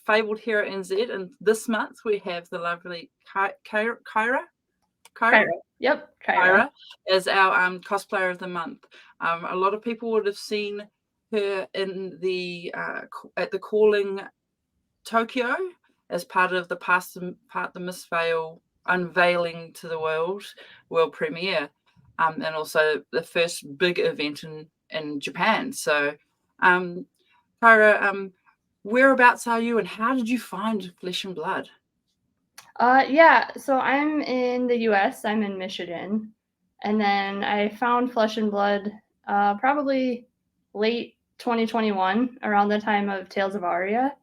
Fabled Hero NZ, and this month we have the lovely Kyra. Kyra. Yep, Kyra as our cosplayer of the month. A lot of people would have seen her in the at the Calling Tokyo as part of the Part the Miss Veil unveiling to the world premiere, and also the first big event in Japan. So, Kyra, whereabouts are you, and how did you find Flesh and Blood? Yeah, so I'm in the US. I'm in Michigan, and then I found Flesh and Blood probably late 2021, around the time of Tales of Aria.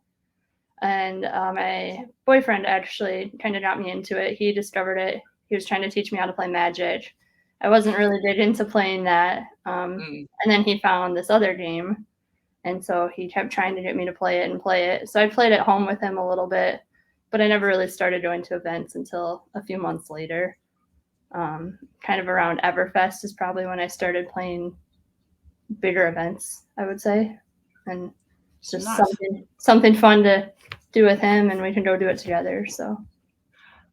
And my boyfriend actually kind of got me into it. He discovered it. He was trying to teach me how to play Magic. I wasn't really big into playing that. And then he found this other game. And so he kept trying to get me to play it. So I played at home with him a little bit, but I never really started going to events until a few months later. Kind of around Everfest is probably when I started playing bigger events, I would say. And it's just nice. something fun to do with him, and we can go do it together. So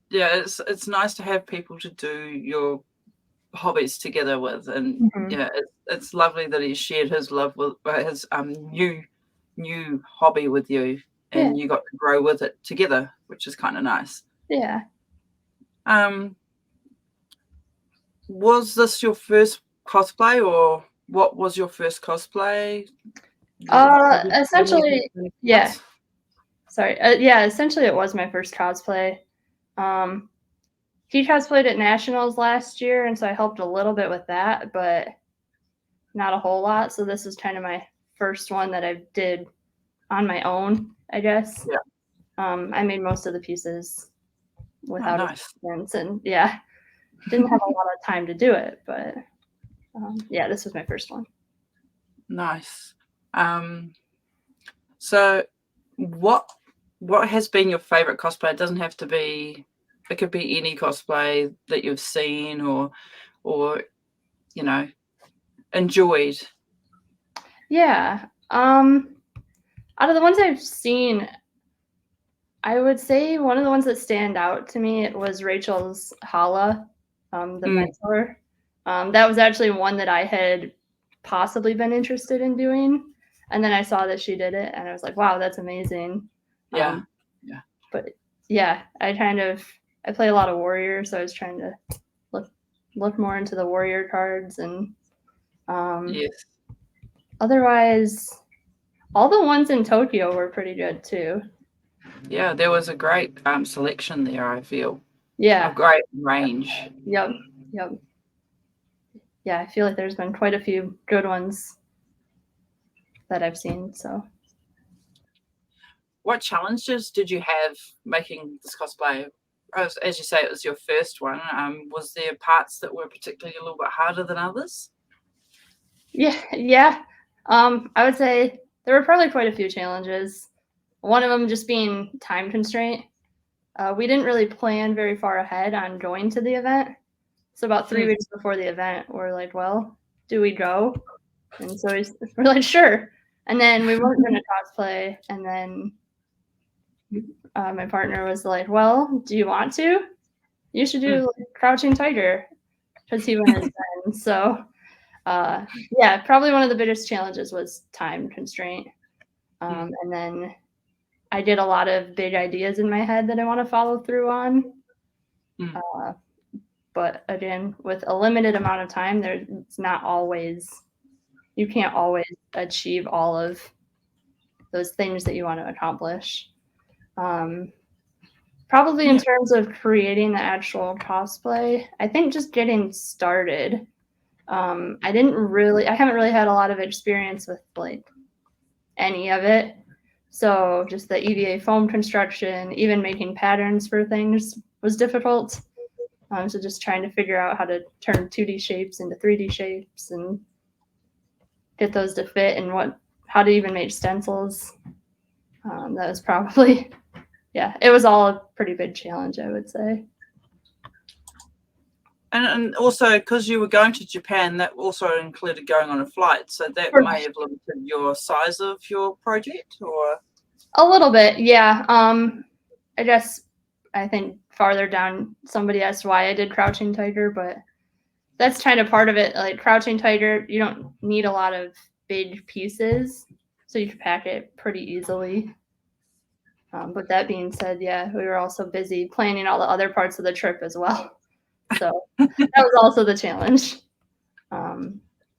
yeah, it's nice to have people to do your hobbies together with, and yeah, it's lovely that he shared his love with his new hobby with you, and you got to grow with it together, which is kind of nice. Yeah. Was this your first cosplay, or what was your first cosplay? Essentially, yeah. Sorry. Yeah, essentially it was my first cosplay. He cosplayed at Nationals last year, and so I helped a little bit with that, but not a whole lot. So this is kind of my first one that I did on my own, I guess. Yeah. I made most of the pieces without assistance, and yeah, didn't have a lot of time to do it, but yeah, this was my first one. Nice. So what has been your favorite cosplay? It doesn't have to be, it could be any cosplay that you've seen or you know, enjoyed. Yeah. Out of the ones I've seen, I would say one of the ones that stand out to me was Rachel's Hala, the mentor. That was actually one that I had possibly been interested in doing. And then I saw that she did it, and I was like, wow, that's amazing. Yeah. But yeah, I play a lot of Warrior, so I was trying to look more into the Warrior cards, and yes. Otherwise, all the ones in Tokyo were pretty good too. Yeah, there was a great selection there, I feel. Yeah. A great range. Yep. Yeah, I feel like there's been quite a few good ones that I've seen. So, what challenges did you have making this cosplay? As you say, it was your first one. Was there parts that were particularly a little bit harder than others? Yeah. I would say there were probably quite a few challenges. One of them just being time constraint. We didn't really plan very far ahead on going to the event. So about 3 weeks before the event, we're like, well, do we go? And so we're like, sure. And then we weren't going to cosplay. And then my partner was like, well, do you want to? You should do Crouching Tiger, because he went as Ben. So yeah, probably one of the biggest challenges was time constraint. And then I did a lot of big ideas in my head that I want to follow through on. But again, with a limited amount of time, you can't always achieve all of those things that you want to accomplish. Probably in terms of creating the actual cosplay, I think just getting started. I haven't really had a lot of experience with like any of it. So just the EVA foam construction, even making patterns for things was difficult. So just trying to figure out how to turn 2D shapes into 3D shapes and get those to fit, and how to even make stencils. That was probably, it was all a pretty big challenge, I would say. And also, because you were going to Japan, that also included going on a flight, so that may have limited your size of your project, or? A little bit, yeah. I guess I think farther down somebody asked why I did Crouching Tiger, but that's kind of part of it. Like Crouching Tiger, you don't need a lot of big pieces, so you can pack it pretty easily. But that being said, yeah, we were also busy planning all the other parts of the trip as well. So that was also the challenge.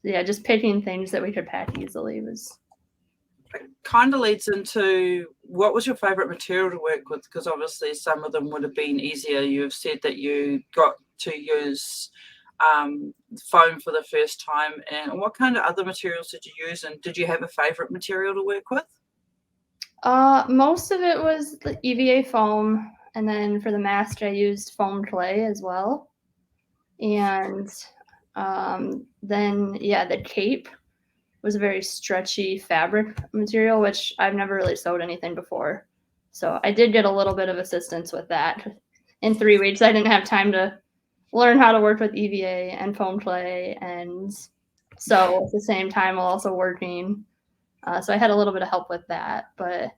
Yeah, just picking things that we could pack easily was. Kind of leads into what was your favorite material to work with? Because obviously some of them would have been easier. You've said that you got to use foam for the first time. And what kind of other materials did you use? And did you have a favorite material to work with? Most of it was the EVA foam, and then for the mask, I used foam clay as well. And then, yeah, the cape was a very stretchy fabric material, which I've never really sewed anything before. So I did get a little bit of assistance with that. In 3 weeks, I didn't have time to learn how to work with EVA and foam clay and sew at the same time while also working. So I had a little bit of help with that. But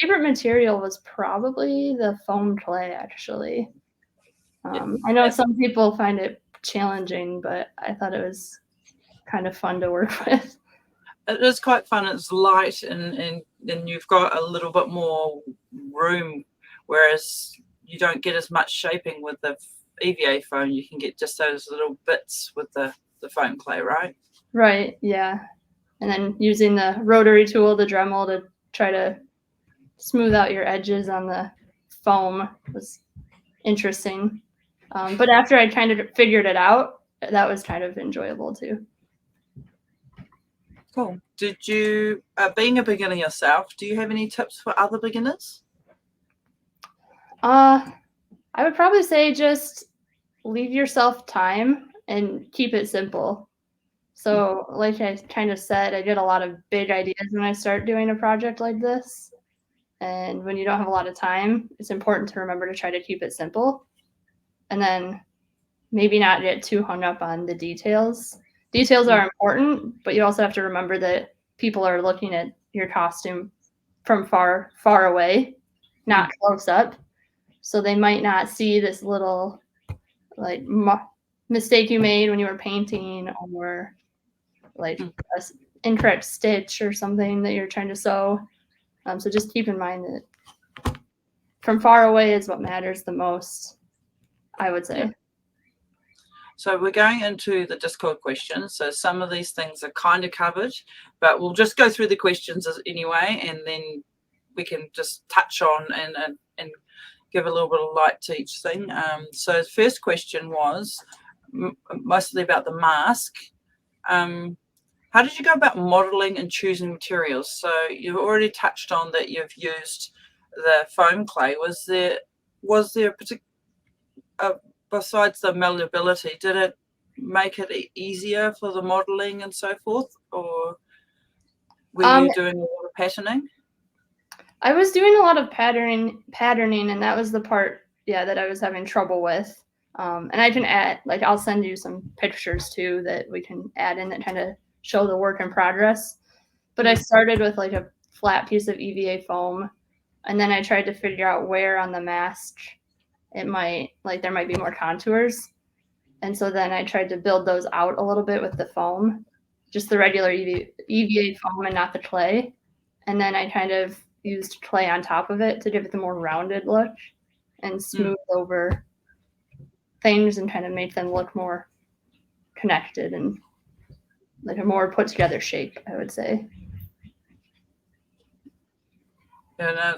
favorite material was probably the foam clay, actually. I know some people find it challenging, but I thought it was kind of fun to work with. It is quite fun. It's light and you've got a little bit more room, whereas you don't get as much shaping with the EVA foam. You can get just those little bits with the foam clay, right? Right, yeah. And then using the rotary tool, the Dremel, to try to smooth out your edges on the foam was interesting. But after I kind of figured it out, that was kind of enjoyable too. Cool. Did you, being a beginner yourself, do you have any tips for other beginners? I would probably say just leave yourself time and keep it simple. So, like I kind of said, I get a lot of big ideas when I start doing a project like this. And when you don't have a lot of time, it's important to remember to try to keep it simple. And then maybe not get too hung up on the details. Details are important, but you also have to remember that people are looking at your costume from far, far away, not close up. So they might not see this little like mistake you made when you were painting, or like an incorrect stitch or something that you're trying to sew. So just keep in mind that from far away is what matters the most, I would say. Yeah. So we're going into the Discord questions. So some of these things are kind of covered, but we'll just go through the questions anyway, and then we can just touch on and give a little bit of light to each thing. So the first question was mostly about the mask. How did you go about modeling and choosing materials? So you've already touched on that you've used the foam clay. Was there a particular, besides the malleability, did it make it easier for the modeling and so forth, or were you doing a lot of patterning? I was doing a lot of patterning, and that was the part, yeah, that I was having trouble with. And I can add, like, I'll send you some pictures too that we can add in that kind of show the work in progress. But I started with like a flat piece of EVA foam, and then I tried to figure out where on the mask it might, like, there might be more contours. And so then I tried to build those out a little bit with the foam, just the regular EVA foam and not the clay. And then I kind of used clay on top of it to give it the more rounded look and smooth over things and kind of make them look more connected and like a more put together shape, I would say. Yeah, no,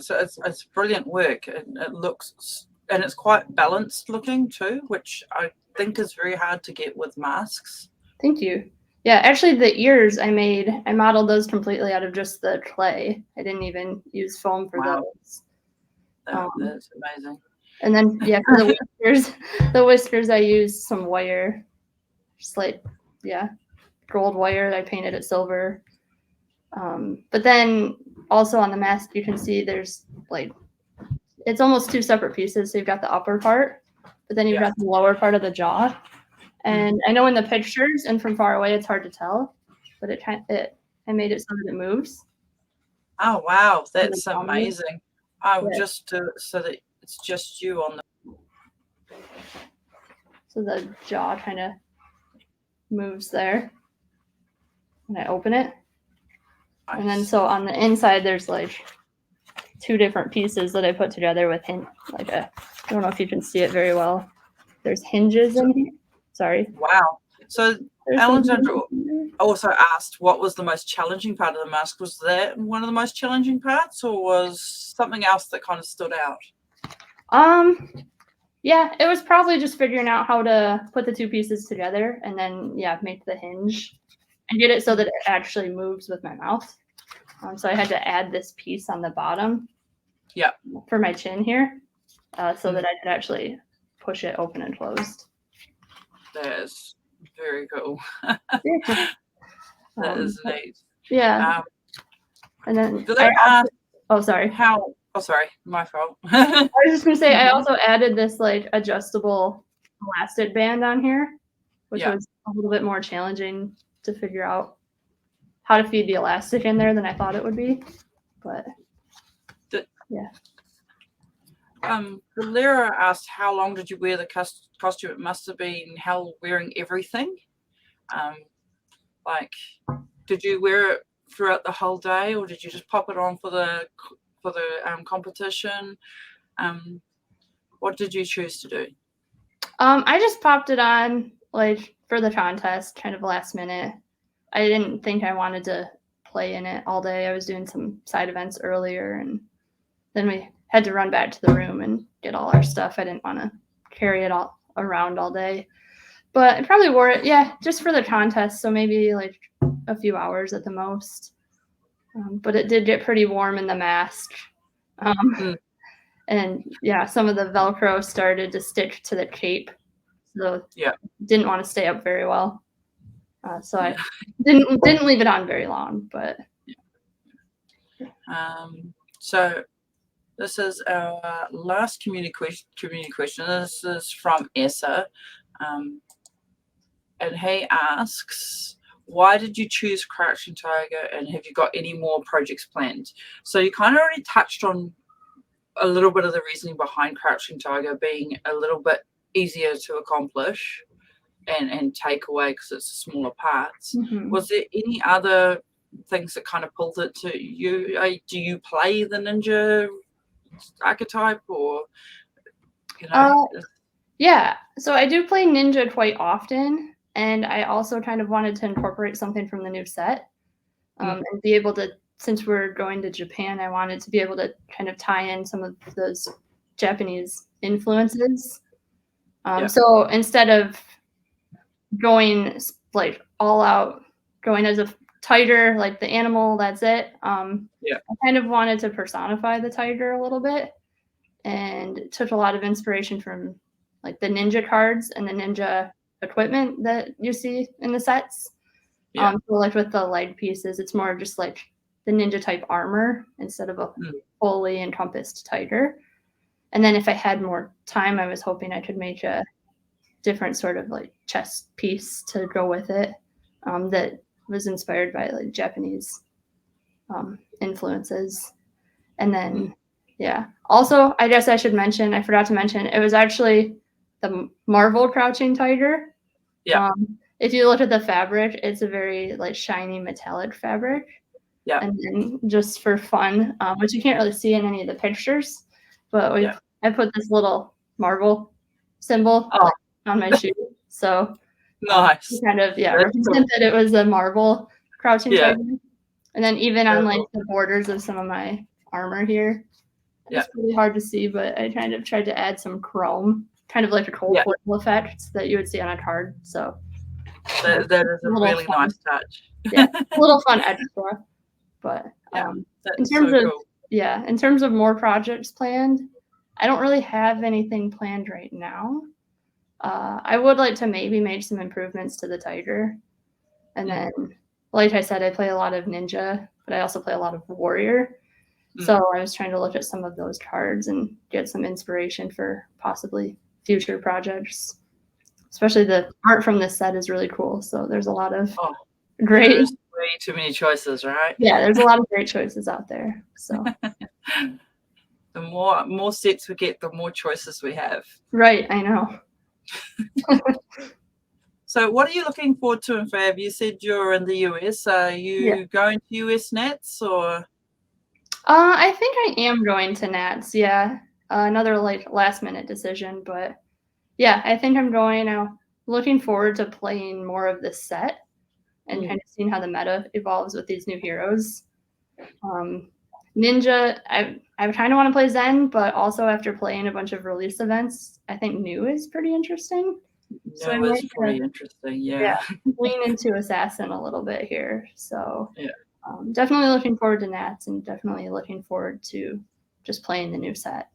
it's brilliant work. It looks, and it's quite balanced looking too, which I think is very hard to get with masks. Thank you. Yeah, actually the ears I modeled those completely out of just the clay. I didn't even use foam for those. That's amazing. And then, yeah, for the whiskers I used some wire, just like, yeah, gold wire. I painted it silver. But then also on the mask, you can see there's like, it's almost two separate pieces. So you've got the upper part, but then you've got the lower part of the jaw. And I know in the pictures and from far away, it's hard to tell, but I made it so that it moves. Oh wow, and the that's dominant. amazing. I will Yeah. just do it so that it's just you on the. So the jaw kind of moves there when I open it. And then so on the inside, there's like 2 different pieces that I put together with I don't know if you can see it very well. There's hinges in here. Sorry. Wow. So There's Alexandra also asked, what was the most challenging part of the mask? Was that one of the most challenging parts, or was something else that kind of stood out? Yeah, it was probably just figuring out how to put the 2 pieces together and then, make the hinge and get it so that it actually moves with my mouth. So I had to add this piece on the bottom for my chin here so that I could actually push it open and closed. That is very cool. Yeah. That is neat. Yeah. And then sorry. Sorry, my fault. I was just gonna say I also added this like adjustable elastic band on here, which was a little bit more challenging to figure out how to feed the elastic in there than I thought it would be. But yeah. Valera asked, how long did you wear the costume? It must have been hell wearing everything. Like, did you wear it throughout the whole day, or did you just pop it on for the competition? What did you choose to do? I just popped it on like for the contest, kind of last minute. I didn't think I wanted to play in it all day. I was doing some side events earlier, and then we had to run back to the room and get all our stuff. I didn't want to carry it all around all day. But I probably wore it, just for the contest, so maybe like a few hours at the most. But it did get pretty warm in the mask. And some of the Velcro started to stick to the cape. So didn't want to stay up very well. So I didn't leave it on very long, but so this is our last community question. This is from Essa. And he asks, why did you choose Crouching Tiger, and have you got any more projects planned? So you kind of already touched on a little bit of the reasoning behind Crouching Tiger being a little bit easier to accomplish and take away because it's smaller parts. Was there any other things that kind of pulled it to you? Do you play the ninja archetype, or yeah, so I do play ninja quite often, and I also kind of wanted to incorporate something from the new set and be able to, since we're going to Japan, I wanted to be able to kind of tie in some of those Japanese influences. So instead of going like all out, going as a tiger, like the animal, that's it. I kind of wanted to personify the tiger a little bit, and took a lot of inspiration from like the ninja cards and the ninja equipment that you see in the sets. So like with the leg pieces, it's more just like the ninja type armor instead of a fully encompassed tiger. And then if I had more time, I was hoping I could make a different sort of like chest piece to go with it that was inspired by like Japanese influences. And then also I guess I should mention, I forgot to mention, it was actually the Marvel Crouching Tiger. If you look at the fabric, it's a very like shiny metallic fabric. And then just for fun, which you can't really see in any of the pictures, but I put this little Marvel symbol on my shoe. So nice. Kind of represent that it was a Marvel Crouching Tiger. And then even on like the borders of some of my armor here, it's really hard to see, but I kind of tried to add some chrome, kind of like a cold foil effect that you would see on a card. So that is a really nice touch. A little fun extra. But in terms of more projects planned, I don't really have anything planned right now. I would like to maybe make some improvements to the tiger. And then, like I said, I play a lot of ninja, but I also play a lot of warrior. So I was trying to look at some of those cards and get some inspiration for possibly future projects. Especially the art from this set is really cool. So there's a lot of great way too many choices, right? Yeah, there's a lot of great choices out there. So The more sets we get, the more choices we have. right, I know. So what are you looking forward to in Fab? You said you're in the US. Are you going to US Nats or? I think I am going to Nats. Yeah, another like last minute decision, but yeah, I think I'm going. Looking forward to playing more of this set and kind of seeing how the meta evolves with these new heroes. Ninja, I kind of want to play Zen, but also after playing a bunch of release events, I think New is pretty interesting. So I No, it's might pretty interesting. yeah, Yeah. lean into Assassin a little bit here. So Yeah. definitely looking forward to Nats and definitely looking forward to just playing the new set.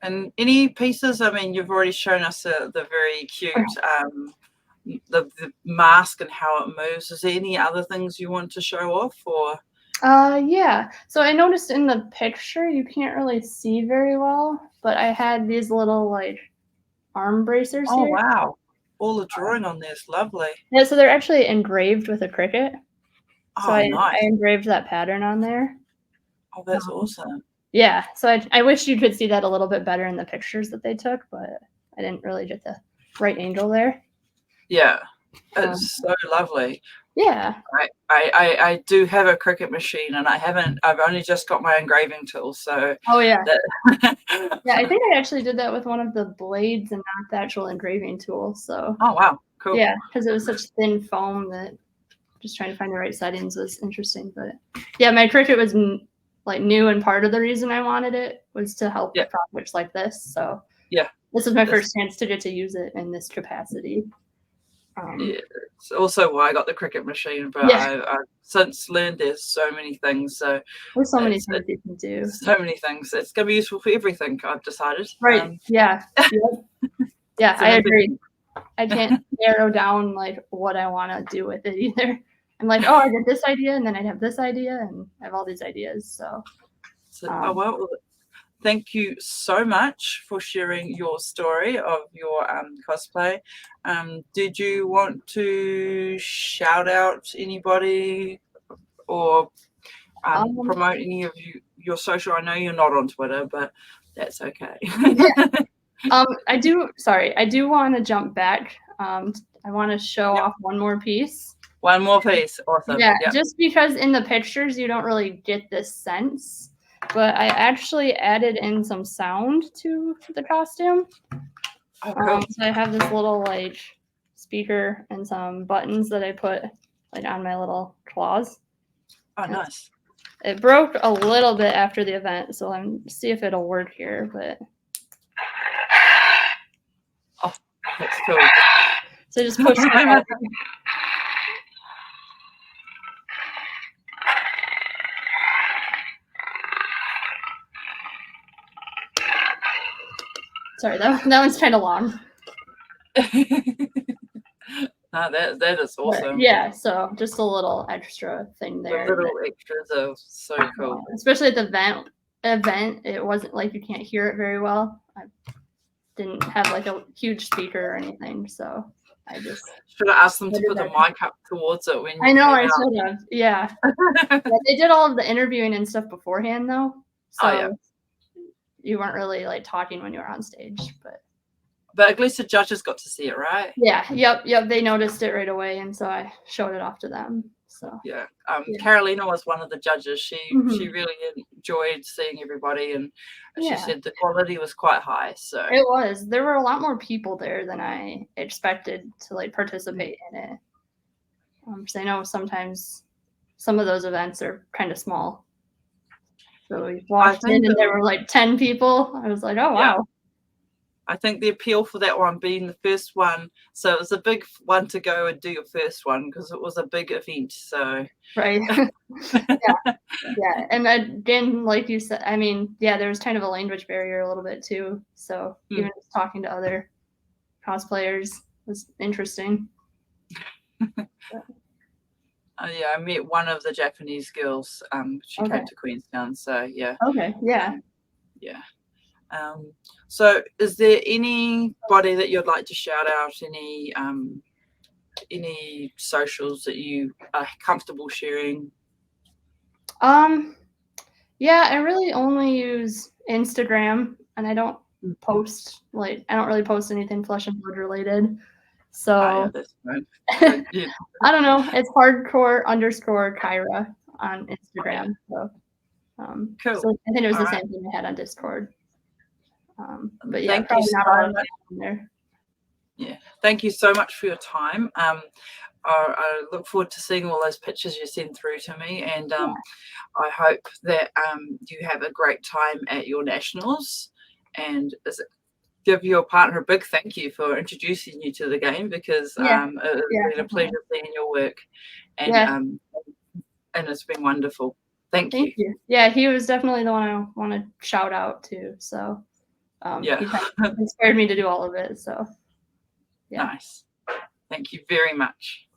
And any pieces? I mean, you've already shown us the very cute the mask and how it moves. Is there any other things you want to show off or? Yeah. So I noticed in the picture you can't really see very well, but I had these little like arm bracers Oh here. wow! All the drawing on there is lovely. Yeah, so they're actually engraved with a cricket. So Oh, I nice. engraved that pattern on there. Oh, that's awesome. Yeah, so I wish you could see that a little bit better in the pictures that they took, but I didn't really get the right angle there. Yeah, it's so lovely. Yeah. I do have a cricket machine, and I've only just got my engraving tool, so. Oh yeah. That Yeah, I think I actually did that with one of the blades and not the actual engraving tool. So. Oh wow, cool. Yeah, because it was such thin foam that just trying to find the right settings was interesting. But yeah, my cricket was like new, and part of the reason I wanted it was to help with projects like this. So yeah, this was my first chance to get to use it in this capacity. Yeah, it's also why I got the cricket machine, but Yeah. I've since learned there's so many things. So there's so many things you can do. So many things. It's going to be useful for everything, I've decided. Right. Yeah. Yeah, I agree. I can't narrow down like what I want to do with it either. I'm like, oh, I get this idea, and then I'd have this idea, and I have all these ideas. So well, thank you so much for sharing your story of your cosplay. Did you want to shout out anybody or promote any of your social? I know you're not on Twitter, but that's okay. I do want to jump back. I want to show off one more piece. One more piece. Awesome. Yeah, just because in the pictures you don't really get this sense, but I actually added in some sound to the costume. Oh, cool. So I have this little like speaker and some buttons that I put like on my little claws. Oh, nice. It broke a little bit after the event, so I'm see if it'll work here, but oh, that's cool. So just push it out. Sorry, that one's kind of long. No, that is awesome. But yeah, so just a little extra thing there. The little extras are so cool. Especially at the event, it wasn't like you can't hear it very well. I didn't have like a huge speaker or anything, so I just should have asked them to put the mic up towards it when you I know I out. should have. Yeah. They did all of the interviewing and stuff beforehand though. So you weren't really like talking when you were on stage, but at least the judges got to see it, right? Yeah. Yep. They noticed it right away, and so I showed it off to them. So Carolina was one of the judges. She really enjoyed seeing everybody, and she said the quality was quite high. So it was. There were a lot more people there than I expected to like participate in it. Because I know sometimes some of those events are kind of small. So we walked in and there were like 10 people. I was like, oh wow. I think the appeal for that one being the first one, so it was a big one to go and do your first one because it was a big event. So right. Yeah. And again, like you said, I mean, there was kind of a language barrier a little bit too. So even just talking to other cosplayers was interesting. I met one of the Japanese girls. She came to Queenstown. So Okay. Yeah. So is there anybody that you'd like to shout out? Any any socials that you are comfortable sharing? Yeah, I really only use Instagram, and I don't post I don't really post anything Flesh and Blood related. Oh, yeah, So that's fine. So, yeah. I don't know. It's hardcore_Kyra on Oh, yeah. Instagram. So, Cool. so I think it was All the right. same thing I had on Discord. But yeah, Thank you probably so not a lot of much. in there. Yeah. Thank you so much for your time. I look forward to seeing all those pictures you send through to me, and Yeah. I hope that you have a great time at your nationals, and give your partner a big thank you for introducing you to the game, because Yeah. it's Yeah, been a definitely. pleasure seeing your work, and Yeah. it's been wonderful. Thank you. Thank you. Yeah, he was definitely the one I want to shout out to. So Yeah. he kind of inspired me to do all of it. So yeah. Nice. Thank you very much.